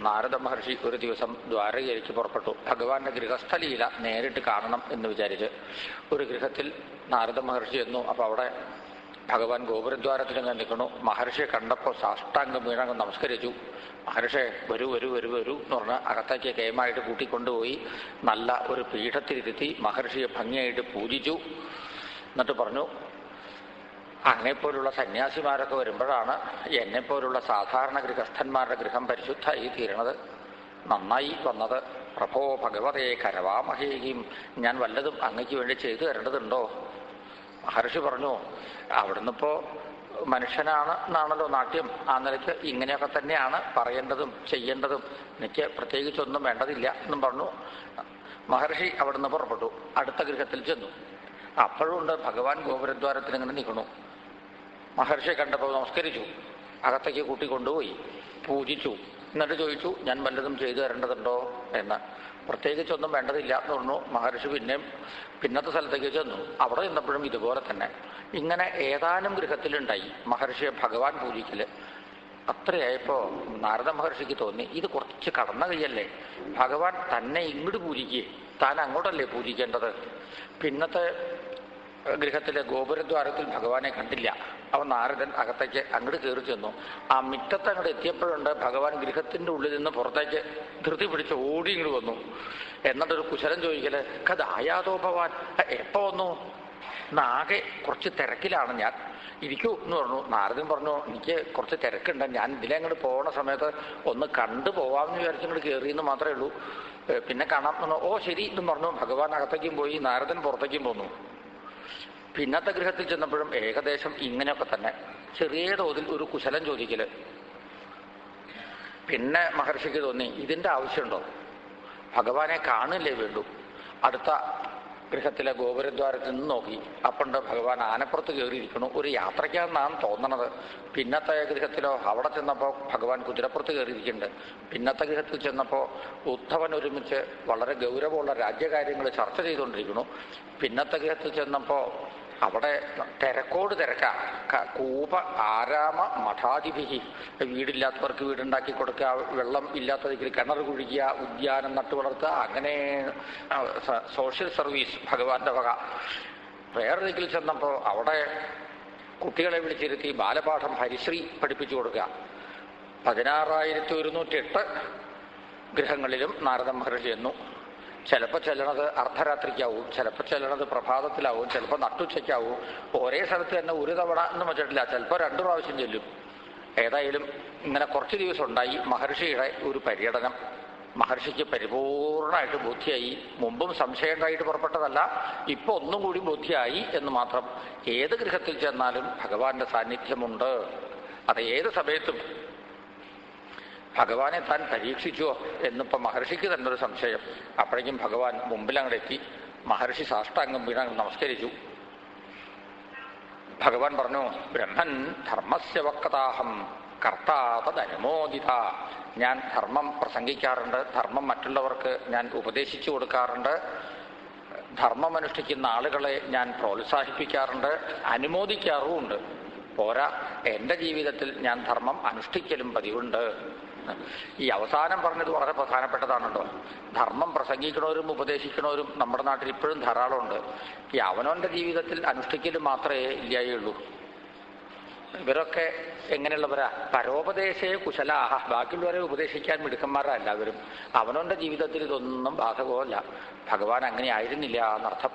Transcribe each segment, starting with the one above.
നാരദ മഹർഷി ഒരു ദിവസം ദ്വാരകയിലേക്ക് പുറപ്പെട്ടു. ഭഗവാന്റെ ഗൃഹസ്ഥലീല നേരിട്ട് കാണണം എന്ന് വിചാരിച്ച് ഒരു ഗൃഹത്തിൽ നാരദ മഹർഷി എന്നു. അപ്പോൾ അവിടെ ഭഗവാൻ ഗോപുരദ്വാരത്തിലങ്ങ് നിൽക്കണു. മഹർഷിയെ കണ്ടപ്പോൾ സാഷ്ടാംഗം വീണങ്ങ് നമസ്കരിച്ചു. മഹർഷേ വരൂ വരൂ വരൂ വരൂ എന്ന് പറഞ്ഞ് അകത്തേക്ക് കേമായിട്ട് കൂട്ടിക്കൊണ്ടുപോയി നല്ല ഒരു പീഠത്തിലിരുത്തി മഹർഷിയെ ഭംഗിയായിട്ട് പൂജിച്ചു. എന്നിട്ട് പറഞ്ഞു, അങ്ങനെപ്പോലുള്ള സന്യാസിമാരൊക്കെ വരുമ്പോഴാണ് എന്നെപ്പോലുള്ള സാധാരണ ഗൃഹസ്ഥന്മാരുടെ ഗൃഹം പരിശുദ്ധമായി തീരണത്. നന്നായി വന്നത്. പ്രഭോ ഭഗവതേ കരവാമഹേയും, ഞാൻ വല്ലതും അങ്ങയ്ക്ക് വേണ്ടി ചെയ്തു തരേണ്ടതുണ്ടോ? മഹർഷി പറഞ്ഞു, അവിടുന്ന് ഇപ്പോൾ മനുഷ്യനാണ് എന്നാണല്ലോ നാട്യം, ആ നിലയ്ക്ക് ഇങ്ങനെയൊക്കെ തന്നെയാണ് പറയേണ്ടതും ചെയ്യേണ്ടതും, എനിക്ക് പ്രത്യേകിച്ചൊന്നും വേണ്ടതില്ല എന്നും പറഞ്ഞു. മഹർഷി അവിടുന്ന് പുറപ്പെട്ടു. അടുത്ത ഗൃഹത്തിൽ ചെന്നു. അപ്പോഴും ഉണ്ട് ഭഗവാൻ ഗോപുരദ്വാരത്തിൽ ഇങ്ങനെ നിൽക്കണു. മഹർഷിയെ കണ്ടപ്പോൾ നമസ്കരിച്ചു. അകത്തേക്ക് കൂട്ടിക്കൊണ്ടുപോയി പൂജിച്ചു. എന്നിട്ട് ചോദിച്ചു, ഞാൻ വല്ലതും ചെയ്തു തരേണ്ടതുണ്ടോ എന്ന്. പ്രത്യേകിച്ചൊന്നും വേണ്ടതില്ല എന്ന് പറഞ്ഞു. മഹർഷി പിന്നത്തെ സ്ഥലത്തേക്ക് ചെന്നു. അവിടെ ചെന്നപ്പോഴും ഇതുപോലെ തന്നെ. ഇങ്ങനെ ഏതാനും ഗൃഹത്തിലുണ്ടായി മഹർഷിയെ ഭഗവാൻ പൂജിക്കല്. അത്രയായപ്പോൾ നാരദ മഹർഷിക്ക് തോന്നി, ഇത് കുറച്ച് കടന്ന കൈയല്ലേ, ഭഗവാൻ തന്നെ ഇങ്ങോട്ട് പൂജിക്കേ, താൻ അങ്ങോട്ടല്ലേ പൂജിക്കേണ്ടത്. പിന്നത്തെ ഗൃഹത്തിലെ ഗോപുരദ്വാരത്തിൽ ഭഗവാനെ കണ്ടില്ല. അവൻ നാരദൻ അകത്തേക്ക് അങ്ങോട്ട് കയറി ചെന്നു. ആ മുറ്റത്ത് അങ്ങോട്ട് എത്തിയപ്പോഴുണ്ട് ഭഗവാൻ ഗൃഹത്തിൻ്റെ ഉള്ളിൽ നിന്ന് പുറത്തേക്ക് ധൃതി പിടിച്ച് ഓടി ഇങ്ങോട്ട് വന്നു. എന്നിട്ടൊരു കുശലം ചോദിക്കല്, കഥായാതോ ഭവാൻ, എപ്പോൾ വന്നു? നാകെ കുറച്ച് തിരക്കിലാണ് ഞാൻ, ഇരിക്കൂ എന്ന് പറഞ്ഞു. നാരദൻ പറഞ്ഞു, എനിക്ക് കുറച്ച് തിരക്കുണ്ട്, ഞാൻ ഇതിലെ അങ്ങോട്ട് പോകണ സമയത്ത് ഒന്ന് കണ്ടു പോവാമെന്ന് വിചാരിച്ചിങ്ങോട്ട് കയറിയെന്ന് മാത്രമേ ഉള്ളൂ, പിന്നെ കാണാം എന്ന്. ഓ ശരി എന്നും പറഞ്ഞു. ഭഗവാൻ അകത്തേക്കും പോയി, നാരദൻ പുറത്തേക്കും പോന്നു. പിന്നത്തെ ഗൃഹത്തിൽ ചെന്നപ്പോഴും ഏകദേശം ഇങ്ങനെയൊക്കെ തന്നെ, ചെറിയ തോതിൽ ഒരു കുശലം ചോദിക്കല്. പിന്നെ മഹർഷിക്ക് തോന്നി, ഇതിൻ്റെ ആവശ്യമുണ്ടോ, ഭഗവാനെ കാണില്ലേ വേണ്ടു. അടുത്ത ഗൃഹത്തിലെ ഗോപുരദ്വാരത്തിൽ നിന്ന് നോക്കി. അപ്പണ്ട് ഭഗവാൻ ആനപ്പുറത്ത് കയറിയിരിക്കണു. ഒരു യാത്രയ്ക്കാണെന്നാണ് തോന്നണത്. പിന്നത്തെ ഗൃഹത്തിലോ അവിടെ ചെന്നപ്പോൾ ഭഗവാൻ കുതിരപ്പുറത്ത് കയറിയിരിക്കുന്നുണ്ട്. പിന്നത്തെ ഗൃഹത്തിൽ ചെന്നപ്പോൾ ഉദ്ധവൻ ഒരുമിച്ച് വളരെ ഗൗരവമുള്ള രാജ്യകാര്യങ്ങൾ ചർച്ച ചെയ്തുകൊണ്ടിരിക്കുന്നു. പിന്നത്തെ ഗൃഹത്തിൽ ചെന്നപ്പോൾ അവിടെ തിരക്കോട് തിരക്കാ. കൂപ ആരാമ മഠാധിപിഹി, വീടില്ലാത്തവർക്ക് വീടുണ്ടാക്കി കൊടുക്കുക, വെള്ളം ഇല്ലാത്തതിൽ കിണർ കുഴിക്കുക, ഉദ്യാനം നട്ടു വളർത്തുക, അങ്ങനെ സോഷ്യൽ സർവീസ് ഭഗവാന്റെ വക. വേറെ ദിക്കിൽ ചെന്നപ്പോൾ അവിടെ കുട്ടികളെ വിളിച്ചിരുത്തി ബാലപാഠം ഹരിശ്രീ പഠിപ്പിച്ചു കൊടുക്കുക. 16,108 ഗൃഹങ്ങളിലും നാരദ മഹർഷി എന്നു. ചിലപ്പോൾ ചെല്ലണത് അർദ്ധരാത്രിക്കാവും, ചിലപ്പോൾ ചെല്ലണത് പ്രഭാതത്തിലാവും, ചിലപ്പോൾ നട്ടുച്ചയ്ക്കാവും. ഒരേ സ്ഥലത്ത് തന്നെ ഒരു തവണ എന്ന് വെച്ചിട്ടില്ല, ചിലപ്പോൾ 2 പ്രാവശ്യം ചെല്ലും. ഏതായാലും ഇങ്ങനെ കുറച്ച് ദിവസം ഉണ്ടായി മഹർഷിയുടെ ഒരു പര്യടനം. മഹർഷിക്ക് പരിപൂർണമായിട്ട് ബോധ്യമായി. മുമ്പും സംശയം ഉണ്ടായിട്ട് പുറപ്പെട്ടതല്ല, ഇപ്പോൾ ഒന്നും കൂടി ബോധ്യമായി എന്ന് മാത്രം. ഏത് ഗൃഹത്തിൽ ചെന്നാലും ഭഗവാന്റെ സാന്നിധ്യമുണ്ട്. അത് ഏത് സമയത്തും. ഭഗവാനെ താൻ പരീക്ഷിച്ചുവോ എന്നിപ്പോൾ മഹർഷിക്ക് തന്നെ ഒരു സംശയം. അപ്പോഴേക്കും ഭഗവാൻ മുമ്പിൽ അങ്ങോട്ട് എത്തി. മഹർഷി സാഷ്ടാംഗം വീണ നമസ്കരിച്ചു. ഭഗവാൻ പറഞ്ഞു, ബ്രഹ്മൻ ധർമ്മസ്യ വക്താഹം കർത്താതനുമോദിത. ഞാൻ ധർമ്മം പ്രസംഗിക്കാറുണ്ട്, ധർമ്മം മറ്റുള്ളവർക്ക് ഞാൻ ഉപദേശിച്ചു കൊടുക്കാറുണ്ട്, ധർമ്മം അനുഷ്ഠിക്കുന്ന ആളുകളെ ഞാൻ പ്രോത്സാഹിപ്പിക്കാറുണ്ട്, അനുമോദിക്കാറുമുണ്ട്. പോരാ, എൻ്റെ ജീവിതത്തിൽ ഞാൻ ധർമ്മം അനുഷ്ഠിക്കലും പതിവുണ്ട്. ഈ അവസാനം പറഞ്ഞത് വളരെ പ്രധാനപ്പെട്ടതാണല്ലോ. ധർമ്മം പ്രസംഗിക്കണവരും ഉപദേശിക്കണവരും നമ്മുടെ നാട്ടിൽ ഇപ്പോഴും ധാരാളമുണ്ട്. ഈ അവനവൻ്റെ ജീവിതത്തിൽ അനുഷ്ഠിക്കലും മാത്രമേ ഇല്ലായുള്ളൂ. ഇവരൊക്കെ എങ്ങനെയുള്ളവരാ? പരോപദേശേ കുശലാഹ, ബാക്കിയുള്ളവരെ ഉപദേശിക്കാൻ മിടുക്കന്മാരാ എല്ലാവരും. അവനവൻ്റെ ജീവിതത്തിൽ ഇതൊന്നും ബാധകമല്ല. ഭഗവാൻ അങ്ങനെ ആയിരുന്നില്ല എന്നർത്ഥം.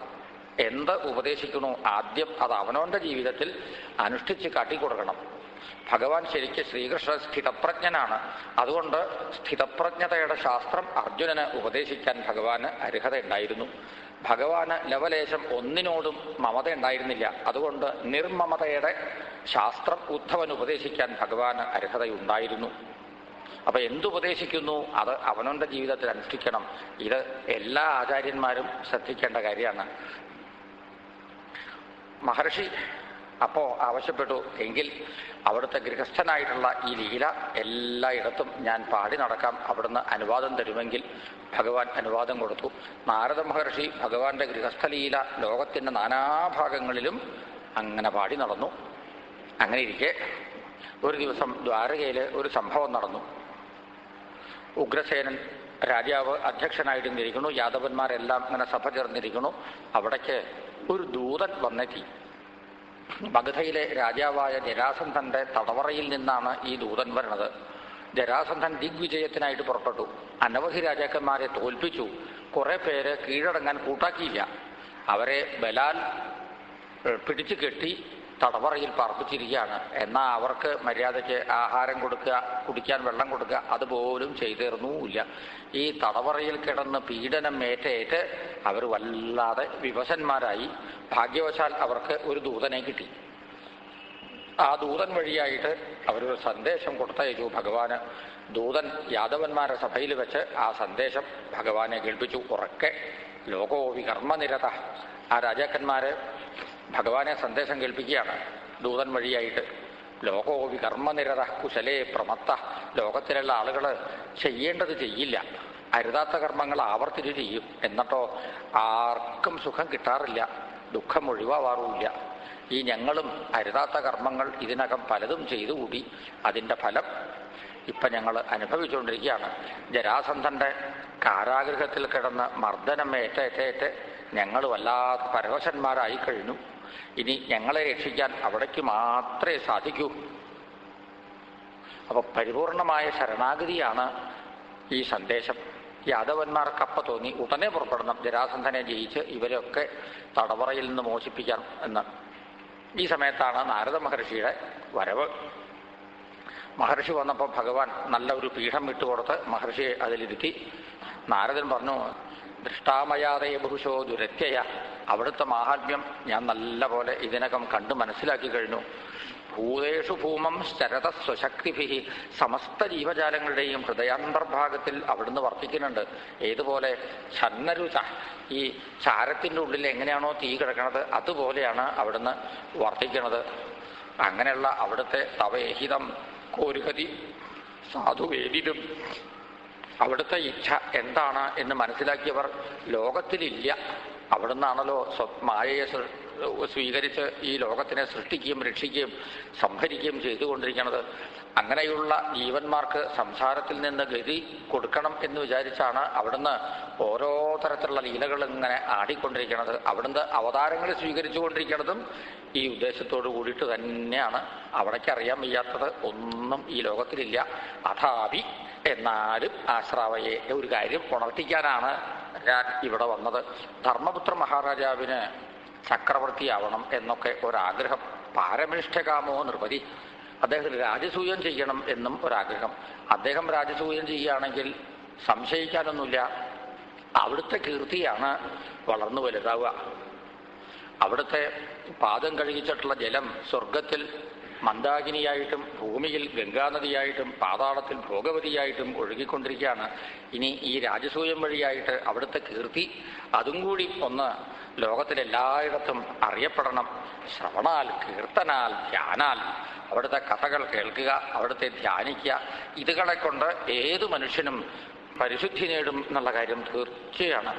എന്ത് ഉപദേശിക്കണോ ആദ്യം അത് അവനവൻ്റെ ജീവിതത്തിൽ അനുഷ്ഠിച്ച് കാട്ടിക്കൊടുക്കണം. ഭഗവാൻ ശരിക്ക് ശ്രീകൃഷ്ണൻ സ്ഥിതപ്രജ്ഞനാണ്. അതുകൊണ്ട് സ്ഥിതപ്രജ്ഞതയുടെ ശാസ്ത്രം അർജുനന് ഉപദേശിക്കാൻ ഭഗവാന് അർഹതയുണ്ടായിരുന്നു. ഭഗവാന് ലവലേശം ഒന്നിനോടും മമത ഉണ്ടായിരുന്നില്ല. അതുകൊണ്ട് നിർമ്മമതയുടെ ശാസ്ത്രം ഉദ്ധവൻ ഉപദേശിക്കാൻ ഭഗവാന് അർഹതയുണ്ടായിരുന്നു. അപ്പൊ എന്തുപദേശിക്കുന്നു അത് അവനവൻ്റെ ജീവിതത്തിൽ അനുഷ്ഠിക്കണം. ഇത് എല്ലാ ആചാര്യന്മാരും ശ്രദ്ധിക്കേണ്ട കാര്യമാണ്. മഹർഷി അപ്പോ ആവശ്യപ്പെട്ടു, എങ്കിൽ അവിടുത്തെ ഗൃഹസ്ഥനായിട്ടുള്ള ഈ ലീല എല്ലായിടത്തും ഞാൻ പാടി നടക്കാം, അവിടുന്ന് അനുവാദം തരുമെങ്കിൽ. ഭഗവാൻ അനുവാദം കൊടുത്തു. നാരദ മഹർഷി ഭഗവാന്റെ ഗൃഹസ്ഥലീല ലോകത്തിൻ്റെ നാനാഭാഗങ്ങളിലും അങ്ങനെ പാടി നടന്നു. അങ്ങനെ ഇരിക്കെ ഒരു ദിവസം ദ്വാരകയിൽ ഒരു സംഭവം നടന്നു. ഉഗ്രസേനൻ രാജാവ് അധ്യക്ഷനായിട്ടിരിക്കുന്നു. യാദവന്മാരെല്ലാം ഇങ്ങനെ സഭ ചേർന്നിരിക്കുന്നു. അവിടേക്ക് ഒരു ദൂതൻ വന്നെത്തി. മഗധയിലെ രാജാവായ ജരാസന്ധന്റെ തടവറയിൽ നിന്നാണ് ഈ ദൂതൻ വരുന്നത്. ജരാസന്ധൻ ദിഗ്വിജയത്തിനായിട്ട് പുറപ്പെട്ടു. അനവധി രാജാക്കന്മാരെ തോൽപ്പിച്ചു. കുറെ പേര് കീഴടങ്ങാൻ കൂട്ടാക്കിയില്ല. അവരെ ബലാൽ പിടിച്ചു കെട്ടി തടവറയിൽ പാർപ്പിച്ചിരിക്കുകയാണ്. എന്നാൽ അവർക്ക് മര്യാദയ്ക്ക് ആഹാരം കൊടുക്കുക, കുടിക്കാൻ വെള്ളം കൊടുക്കുക, അതുപോലും ചെയ്തേർന്നുമില്ല. ഈ തടവറയിൽ കിടന്ന് പീഡനം ഏറ്റേറ്റ് അവർ വല്ലാതെ വിവശന്മാരായി. ഭാഗ്യവശാൽ അവർക്ക് ഒരു ദൂതനെ കിട്ടി. ആ ദൂതൻ വഴിയായിട്ട് അവരൊരു സന്ദേശം കൊടുത്തയച്ചു ഭഗവാന്. ദൂതൻ യാദവന്മാരുടെ സഭയിൽ വെച്ച് ആ സന്ദേശം ഭഗവാനെ കേൾപ്പിച്ചു. ഉറക്കെ ലോകോ വികർമ്മനിരത. ആ രാജാക്കന്മാര് ഭഗവാനെ സന്ദേശം കേൾപ്പിക്കുകയാണ് ദൂതൻ വഴിയായിട്ട്. ലോകോ വികർമ്മനിരത കുശലേ പ്രമത്ത. ലോകത്തിലുള്ള ആളുകൾ ചെയ്യേണ്ടത് ചെയ്യില്ല, അരുതാത്ത കർമ്മങ്ങൾ ആവർത്തിച്ച് ചെയ്യും. എന്നിട്ടോ ആർക്കും സുഖം കിട്ടാറില്ല, ദുഃഖം ഒഴിവാവാറുമില്ല. ഈ ഞങ്ങളും അരുതാത്ത കർമ്മങ്ങൾ ഇതിനകം പലതും ചെയ്തു കൂടി. അതിൻ്റെ ഫലം ഇപ്പം ഞങ്ങൾ അനുഭവിച്ചുകൊണ്ടിരിക്കുകയാണ്. ജരാസന്ധന്റെ കാരാഗൃഹത്തിൽ കിടന്ന് മർദ്ദനം ഏറ്റേറ്റ് ഞങ്ങൾ വല്ലാത്ത പരവശന്മാരായി കഴിഞ്ഞു. ഇനി ഞങ്ങളെ രക്ഷിക്കാൻ അവിടേക്ക് മാത്രമേ സാധിക്കൂ. അപ്പൊ പരിപൂർണമായ ശരണാഗതിയാണ് ഈ സന്ദേശം. യാദവന്മാർക്കപ്പ തോന്നി ഉടനെ പുറപ്പെടണം, ജരാസന്ധനെ ജയിച്ച് ഇവരൊക്കെ തടവറയിൽ നിന്ന് മോചിപ്പിക്കാം എന്ന്. ഈ സമയത്താണ് നാരദ മഹർഷിയുടെ വരവ്. മഹർഷി വന്നപ്പോൾ ഭഗവാൻ നല്ല ഒരു പീഠം വിട്ടുകൊടുത്ത് മഹർഷിയെ അതിലിരുത്തി. നാരദൻ പറഞ്ഞു, ദൃഷ്ടാമയാതയ ബഹുശോ ദുരത്യയ. അവിടുത്തെ മാഹാത്മ്യം ഞാൻ നല്ല പോലെ ഇതിനകം കണ്ടു മനസ്സിലാക്കി കഴിഞ്ഞു. ഭൂതേഷു ഭൂമം ശരത സ്വശക്തിഭി. സമസ്ത ജീവജാലങ്ങളുടെയും ഹൃദയാന്തർഭാഗത്തിൽ അവിടുന്ന് വർത്തിക്കുന്നുണ്ട്. ഏതുപോലെ ഛന്നരുച, ഈ ചാരത്തിൻ്റെ ഉള്ളിൽ എങ്ങനെയാണോ തീ കിടക്കുന്നത് അതുപോലെയാണ് അവിടുന്ന് വർത്തിക്കുന്നത്. അങ്ങനെയുള്ള അവിടുത്തെ തവേഹിതം കോരുഹതി സാധുവേദിലും. അവിടുത്തെ ഇച്ഛ എന്താണ് എന്ന് മനസ്സിലാക്കിയവർ ലോകത്തിലില്ല. അവിടുന്നാണല്ലോ മായയെ സ്വീകരിച്ച് ഈ ലോകത്തിനെ സൃഷ്ടിക്കുകയും രക്ഷിക്കുകയും സംഭരിക്കുകയും ചെയ്തുകൊണ്ടിരിക്കുന്നത്. അങ്ങനെയുള്ള ജീവന്മാർക്ക് സംസാരത്തിൽ നിന്ന് ഗതി കൊടുക്കണം എന്ന് വിചാരിച്ചാണ് അവിടുന്ന് ഓരോ തരത്തിലുള്ള ലീലകൾ ഇങ്ങനെ ആടിക്കൊണ്ടിരിക്കുന്നത്. അവിടുന്ന് അവതാരങ്ങൾ സ്വീകരിച്ചു കൊണ്ടിരിക്കുന്നതും ഈ ഉദ്ദേശത്തോടു കൂടിയിട്ട് തന്നെയാണ്. അവിടേക്ക് അറിയാൻ വയ്യാത്തത് ഒന്നും ഈ ലോകത്തിലില്ല. അഥാപി എന്നാലും ആശ്രാവയെ ഒരു കാര്യം ഉണർത്തിക്കാനാണ് ഞാൻ ഇവിടെ വന്നത്. ധർമ്മപുത്ര മഹാരാജാവിന് ചക്രവർത്തിയാവണം എന്നൊക്കെ ഒരാഗ്രഹം. പാരമിഷ്ഠകാമോ നൃപതി. അദ്ദേഹത്തിന് രാജസൂയം ചെയ്യണം എന്നും ഒരാഗ്രഹം. അദ്ദേഹം രാജസൂയം ചെയ്യുകയാണെങ്കിൽ സംശയിക്കാനൊന്നുമില്ല, അവിടുത്തെ കീർത്തിയാണ് വളർന്നു വലുതാവുക. അവിടുത്തെ പാദം കഴുകിച്ചിട്ടുള്ള ജലം സ്വർഗത്തിൽ മന്ദാകിനിയായിട്ടും ഭൂമിയിൽ ഗംഗാനദിയായിട്ടും പാതാളത്തിൽ ഭോഗവതിയായിട്ടും ഒഴുകിക്കൊണ്ടിരിക്കുകയാണ്. ഇനി ഈ രാജസൂയം വഴിയായിട്ട് അവിടുത്തെ കീർത്തി അതും കൂടി ഒന്ന് ലോകത്തിലെല്ലായിടത്തും അറിയപ്പെടണം. ശ്രവണാൽ, കീർത്തനാൽ, ധ്യാനാൽ, അവിടുത്തെ കഥകൾ കേൾക്കുക, അവിടുത്തെ ധ്യാനിക്കുക, ഇതുകളെ കൊണ്ട് ഏതു മനുഷ്യനും പരിശുദ്ധി നേടും എന്നുള്ള കാര്യം തീർച്ചയാണ്.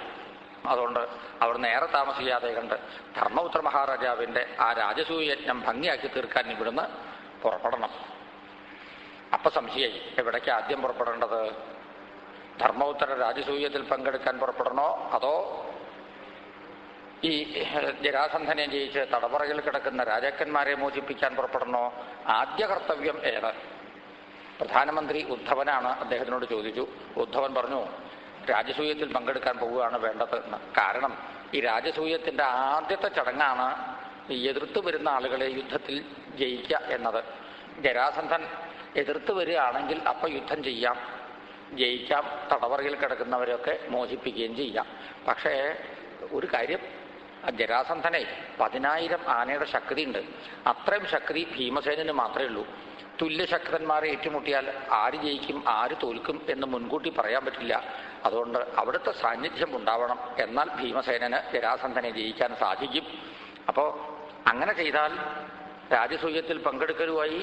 അതുകൊണ്ട് അവർ നേരെ താമസിയാതെ കണ്ട് ധർമ്മപുത്ര മഹാരാജാവിൻ്റെ ആ രാജസൂയയജ്ഞം ഭംഗിയാക്കി തീർക്കാൻ ഇവിടുന്ന് പുറപ്പെടണം. അപ്പൊ സംശയായി, എവിടേക്ക് ആദ്യം പുറപ്പെടേണ്ടത്? ധർമ്മപുത്ര രാജസൂയത്തിൽ പങ്കെടുക്കാൻ പുറപ്പെടണോ, അതോ ഈ ജരാസന്ധനെ ജയിച്ച് തടവറയിൽ കിടക്കുന്ന രാജാക്കന്മാരെ മോചിപ്പിക്കാൻ പുറപ്പെടണോ? ആദ്യ കർത്തവ്യം ഏത്? പ്രധാനമന്ത്രി ഉദ്ധവനാണ്. അദ്ദേഹത്തിനോട് ചോദിച്ചു. ഉദ്ധവൻ പറഞ്ഞു, രാജസൂയത്തിൽ പങ്കെടുക്കാൻ പോവുകയാണ് വേണ്ടത് എന്ന്. കാരണം ഈ രാജസൂയത്തിൻ്റെ ആദ്യത്തെ ചടങ്ങാണ് എതിർത്ത് വരുന്ന ആളുകളെ യുദ്ധത്തിൽ ജയിക്കുക എന്നത്. ജരാസന്ധൻ എതിർത്ത് വരികയാണെങ്കിൽ അപ്പം യുദ്ധം ചെയ്യാം, ജയിക്കാം, തടവറയിൽ കിടക്കുന്നവരെയൊക്കെ മോചിപ്പിക്കുകയും ചെയ്യാം. പക്ഷേ ഒരു കാര്യം, ജരാസന്ധനെ 10,000 ആനയുടെ ശക്തി ഉണ്ട്. അത്രയും ശക്തി ഭീമസേനന് മാത്രമേ ഉള്ളൂ. തുല്യശക്തന്മാരെ ഏറ്റുമുട്ടിയാൽ ആര് ജയിക്കും ആര് തോൽക്കും എന്ന് മുൻകൂട്ടി പറയാൻ പറ്റില്ല. അതുകൊണ്ട് അവിടുത്തെ സാന്നിധ്യം ഉണ്ടാവണം. എന്നാൽ ഭീമസേനന് ജരാസന്ധനെ ജയിക്കാൻ സാധിക്കും. അപ്പോൾ അങ്ങനെ ചെയ്താൽ രാജസൂയത്തിൽ പങ്കെടുക്കലുമായി,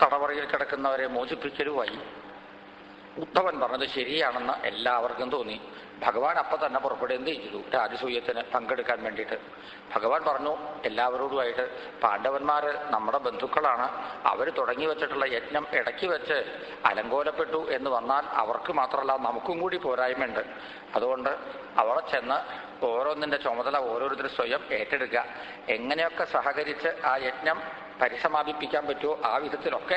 തടവറയിൽ കിടക്കുന്നവരെ മോചിപ്പിക്കലുമായി. ഉദ്ധവൻ പറഞ്ഞത് ശരിയാണെന്ന് എല്ലാവർക്കും തോന്നി. ഭഗവാൻ അപ്പം തന്നെ പുറപ്പെടുകയും ചെയ്തു രാജസൂയത്തിന് പങ്കെടുക്കാൻ വേണ്ടിയിട്ട്. ഭഗവാൻ പറഞ്ഞു എല്ലാവരോടുമായിട്ട്, പാണ്ഡവന്മാർ നമ്മുടെ ബന്ധുക്കളാണ്, അവർ തുടങ്ങി വെച്ചിട്ടുള്ള യജ്ഞം ഇടയ്ക്ക് വെച്ച് അലങ്കോലപ്പെട്ടു എന്ന് വന്നാൽ അവർക്ക് മാത്രമല്ല നമുക്കും കൂടി പോരായ്മയുണ്ട്. അതുകൊണ്ട് അവിടെ ചെന്ന് ഓരോന്നിൻ്റെ ചുമതല ഓരോരുത്തർ സ്വയം ഏറ്റെടുക്കുക, എങ്ങനെയൊക്കെ സഹകരിച്ച് ആ യജ്ഞം പരിസമാപിപ്പിക്കാൻ പറ്റുമോ ആ വിധത്തിലൊക്കെ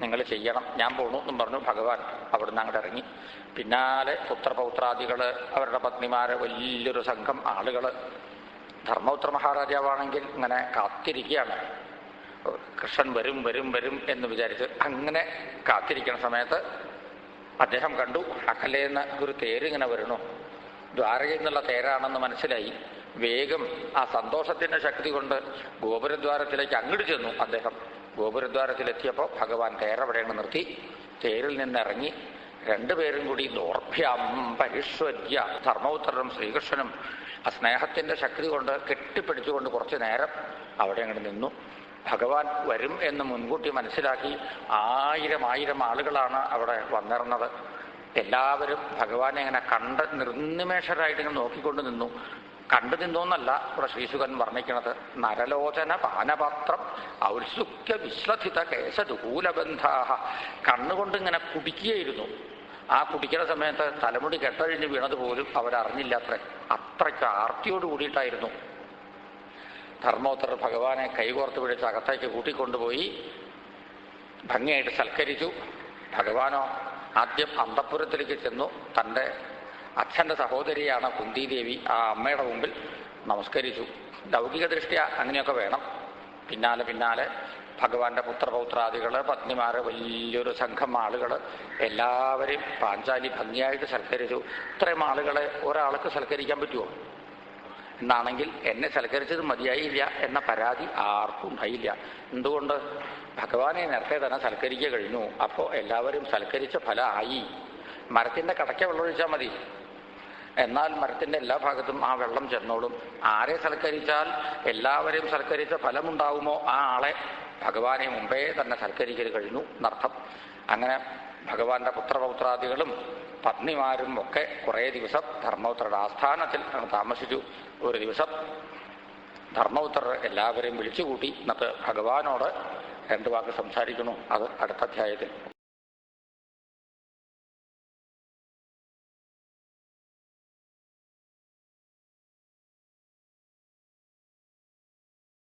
നിങ്ങൾ ചെയ്യണം, ഞാൻ പോണു എന്നും പറഞ്ഞു ഭഗവാൻ അവിടുന്ന് അങ്ങോട്ട് ഇറങ്ങി. പിന്നാലെ പുത്രപൗത്രാദികൾ, അവരുടെ പത്നിമാര്, വലിയൊരു സംഘം ആളുകൾ. ധർമ്മപുത്ര മഹാരാജാവാണെങ്കിൽ ഇങ്ങനെ കാത്തിരിക്കുകയാണ്, കൃഷ്ണൻ വരും വരും വരും എന്ന് വിചാരിച്ച്. അങ്ങനെ കാത്തിരിക്കുന്ന സമയത്ത് അദ്ദേഹം കണ്ടു അകലേന്ന് ഒരു തേരിങ്ങനെ വരണു. ദ്വാരകയിൽ നിന്നുള്ള തേരാണെന്ന് മനസ്സിലായി. വേഗം ആ സന്തോഷത്തിൻ്റെ ശക്തി കൊണ്ട് ഗോപുരദ്വാരത്തിലേക്ക് അങ്ങോട്ട് ചെന്നു. അദ്ദേഹം ഗോപുരദ്വാരത്തിലെത്തിയപ്പോൾ ഭഗവാൻ തേരവിടെയാണ് നിർത്തി. തേരിൽ നിന്നിറങ്ങി രണ്ടുപേരും കൂടി ദോർഭ്യം പരിഷ്വര്യ, ധർമ്മപുത്രനും ശ്രീകൃഷ്ണനും ആ സ്നേഹത്തിൻ്റെ ശക്തി കൊണ്ട് കെട്ടിപ്പിടിച്ചുകൊണ്ട് കുറച്ചു നേരം അവിടെ അങ്ങോട്ട് നിന്നു. ഭഗവാൻ വരും എന്ന് മുൻകൂട്ടി മനസ്സിലാക്കി ആയിരം ആളുകളാണ് അവിടെ വന്നിരുന്നത്. എല്ലാവരും ഭഗവാനെ ഇങ്ങനെ കണ്ട് നിർനിമേഷരായിട്ട് ഇങ്ങനെ നോക്കിക്കൊണ്ട് നിന്നു. കണ്ടു നിന്നോന്നല്ല ഇവിടെ ശ്രീശുകൻ വർണ്ണിക്കുന്നത്. നരലോചന പാനപാത്രം ഔത്സുക്യ വിശ്ലഥിത കേശദൂലബന്ധാഹ, കണ്ണുകൊണ്ട് ഇങ്ങനെ കുടിക്കുകയായിരുന്നു. ആ കുടിക്കുന്ന സമയത്ത് തലമുടി കെട്ടഴിഞ്ഞ് വീണത് പോലും അവരറിഞ്ഞില്ലാത്രേ. അത്രയ്ക്ക് ആർത്തിയോട് കൂടിയിട്ടായിരുന്നു. ധർമ്മോത്തർ ഭഗവാനെ കൈകോർത്ത് പിടിച്ച് അകത്തേക്ക് കൂട്ടിക്കൊണ്ടുപോയി ഭംഗിയായിട്ട് സൽക്കരിച്ചു. ഭഗവാനോ ആദ്യം അന്തഃപുരത്തിലേക്ക് ചെന്നു. തൻ്റെ അച്ഛൻ്റെ സഹോദരിയാണ് കുന്തിദേവി, ആ അമ്മയുടെ മുമ്പിൽ നമസ്കരിച്ചു. ലൗകിക ദൃഷ്ട്യ അങ്ങനെയൊക്കെ വേണം. പിന്നാലെ ഭഗവാന്റെ പുത്രപൗത്രാദികൾ, പത്നിമാർ, വലിയൊരു സംഘം ആളുകൾ, എല്ലാവരെയും പാഞ്ചാലി ഭംഗിയായിട്ട് സൽക്കരിച്ചു. ഇത്രയും ആളുകളെ ഒരാൾക്ക് സൽക്കരിക്കാൻ പറ്റുമോ? എന്നാണെങ്കിൽ എന്നെ സൽക്കരിച്ചത് മതിയായില്ല എന്ന പരാതി ആർക്കും ഉണ്ടായില്ല. എന്തുകൊണ്ട്? ഭഗവാനെ നേരത്തെ തന്നെ സൽക്കരിക്കുക കഴിഞ്ഞു. അപ്പോൾ എല്ലാവരും സൽക്കരിച്ച ഫലമായി. മരത്തിൻ്റെ കടയ്ക്ക വെള്ളമൊഴിച്ചാൽ മതി, എന്നാൽ മരത്തിൻ്റെ എല്ലാ ഭാഗത്തും ആ വെള്ളം ചെന്നോളും. ആരെ സൽക്കരിച്ചാൽ എല്ലാവരെയും സൽക്കരിച്ച ഫലമുണ്ടാവുമോ ആ ആളെ ഭഗവാനെ മുമ്പേ തന്നെ സൽക്കരിക്കൽ കഴിഞ്ഞു എന്നർത്ഥം. അങ്ങനെ ഭഗവാന്റെ പുത്രപൗത്രാദികളും പത്നിമാരും ഒക്കെ കുറേ ദിവസം ധർമ്മപുത്രരുടെ ആസ്ഥാനത്തിൽ താമസിച്ചു. ഒരു ദിവസം ധർമ്മപുത്രർ എല്ലാവരെയും വിളിച്ചുകൂട്ടി. എന്നിട്ട് ഭഗവാനോട് 2 വാക്ക് സംസാരിക്കുന്നു. അത് അടുത്ത അധ്യായത്തിൽ.